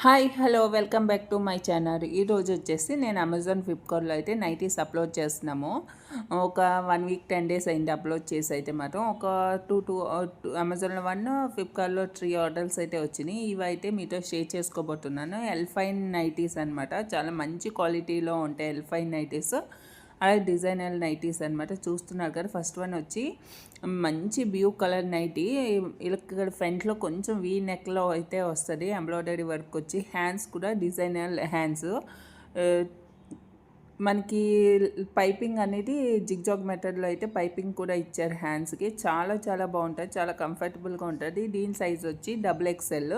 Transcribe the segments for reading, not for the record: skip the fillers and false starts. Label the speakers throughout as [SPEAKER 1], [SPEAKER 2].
[SPEAKER 1] Hi hello welcome back to my channel. ఈరోజు వచ్చేసి నేను అమెజాన్ ఫ్లిప్కార్ట్లో అయితే నైటీస్ అప్లోడ్ చేస్తున్నాము. ఒక 1 వీక్ 10 డేస్ అయింది అప్లోడ్ చేసి. అయితే మాత్రం ఒక టూ అమెజాన్లో 1, ఫ్లిప్కార్ట్లో 3 ఆర్డర్స్ అయితే వచ్చినాయి. ఇవైతే మీతో షేర్ చేసుకోబోతున్నాను. ఎల్ఫైన్ నైటీస్ అనమాట. చాలా మంచి క్వాలిటీలో ఉంటాయి ఎల్ఫైన్ నైటీస్. అలాగే డిజైనర్ నైటీస్ అనమాట. చూస్తున్నారు కదా, ఫస్ట్ వన్ వచ్చి మంచి బ్లూ కలర్ నైటీ. ఇక్కడ ఫ్రంట్లో కొంచెం వీ నెక్లో అయితే వస్తుంది. ఎంబ్రాయిడరీ వర్క్ వచ్చి హ్యాండ్స్ కూడా డిజైనర్ హ్యాండ్స్. మనకి పైపింగ్ అనేది జిగ్జాగ్ మెథడ్లో అయితే పైపింగ్ కూడా ఇచ్చారు హ్యాండ్స్కి. చాలా చాలా బాగుంటుంది, చాలా కంఫర్టబుల్గా ఉంటుంది. దీని సైజ్ వచ్చి XXL.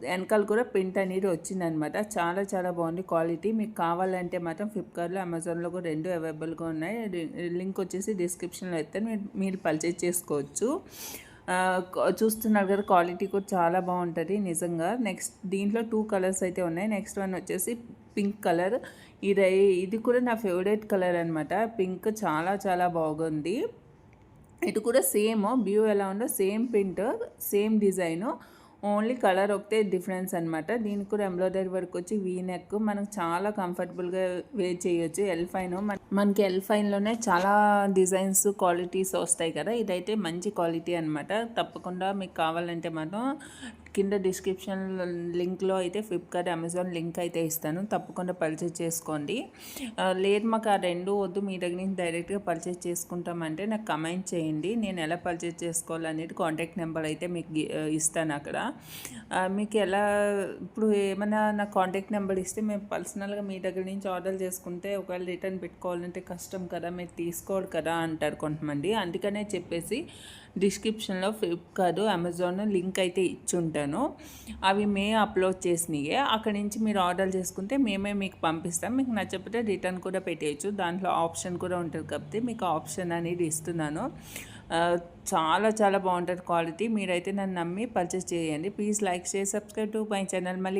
[SPEAKER 1] వెనకాల కూడా ప్రింట్ అనేది వచ్చిందనమాట. చాలా చాలా బాగుంది క్వాలిటీ. మీకు కావాలంటే మాత్రం ఫ్లిప్కార్ట్లో, అమెజాన్లో కూడా 2 అవైలబుల్గా ఉన్నాయి. లింక్ వచ్చేసి డిస్క్రిప్షన్లో అయితే మీరు పర్చేజ్ చేసుకోవచ్చు. చూస్తున్నారు కదా, క్వాలిటీ కూడా చాలా బాగుంటుంది నిజంగా. నెక్స్ట్ దీంట్లో 2 కలర్స్ అయితే ఉన్నాయి. నెక్స్ట్ వన్ వచ్చేసి పింక్ కలర్. ఇది కూడా నా ఫేవరెట్ కలర్ అనమాట. పింక్ చాలా చాలా బాగుంది. ఇటు కూడా సేమ్ బ్లూ ఎలా ఉందో same print, same design, only colour ఒకటే డిఫరెన్స్ అనమాట. దీనికి కూడా ఎంబ్రాయిడరీ వర్క్ వచ్చి వీ నెక్. మనకు చాలా కంఫర్టబుల్గా వేర్ చేయొచ్చు. ఎల్ఫైన్ మనకి ఎల్ఫైన్లోనే చాలా డిజైన్స్ క్వాలిటీస్ వస్తాయి కదా. ఇదైతే మంచి క్వాలిటీ అనమాట. తప్పకుండా మీకు కావాలంటే మాత్రం కింద డిస్క్రిప్షన్ లింక్లో అయితే ఫ్లిప్కార్ట్, అమెజాన్ లింక్ అయితే ఇస్తాను. తప్పకుండా పర్చేజ్ చేసుకోండి. లేదు మాకు ఆ 2 వద్దు, మీ దగ్గర నుంచి డైరెక్ట్గా పర్చేజ్ చేసుకుంటామంటే నాకు కమెంట్ చేయండి. నేను ఎలా పర్చేజ్ చేసుకోవాలనేది కాంటాక్ట్ నెంబర్ అయితే మీకు ఇస్తాను అక్కడ. మీకు ఎలా ఇప్పుడు ఏమైనా నాకు కాంటాక్ట్ నెంబర్ ఇస్తే మేము పర్సనల్గా మీ దగ్గర నుంచి ఆర్డర్ చేసుకుంటే ఒకవేళ రిటర్న్ పెట్టుకోవాలంటే కష్టం కదా, మీరు తీసుకోరు కదా అంటారు కొంతమంది. అందుకనే చెప్పేసి డిస్క్రిప్షన్లో ఫ్లిప్కార్ట్, అమెజాన్ లింక్ అయితే ఇచ్చుంటాను. అవి మేము అప్లోడ్ చేసినాయి. అక్కడి నుంచి మీరు ఆర్డర్ చేసుకుంటే మేమే మీకు పంపిస్తాం. మీకు నచ్చకపోతే రిటర్న్ కూడా పెట్టేయచ్చు. దాంట్లో ఆప్షన్ కూడా ఉంటుంది కాబట్టి మీకు ఆప్షన్ అనేది ఇస్తున్నాను. చాలా చాలా బాగుంటుంది క్వాలిటీ. మీరైతే నన్ను నమ్మి పర్చేస్ చేయండి. Please like, share, subscribe to my channel. మళ్ళీ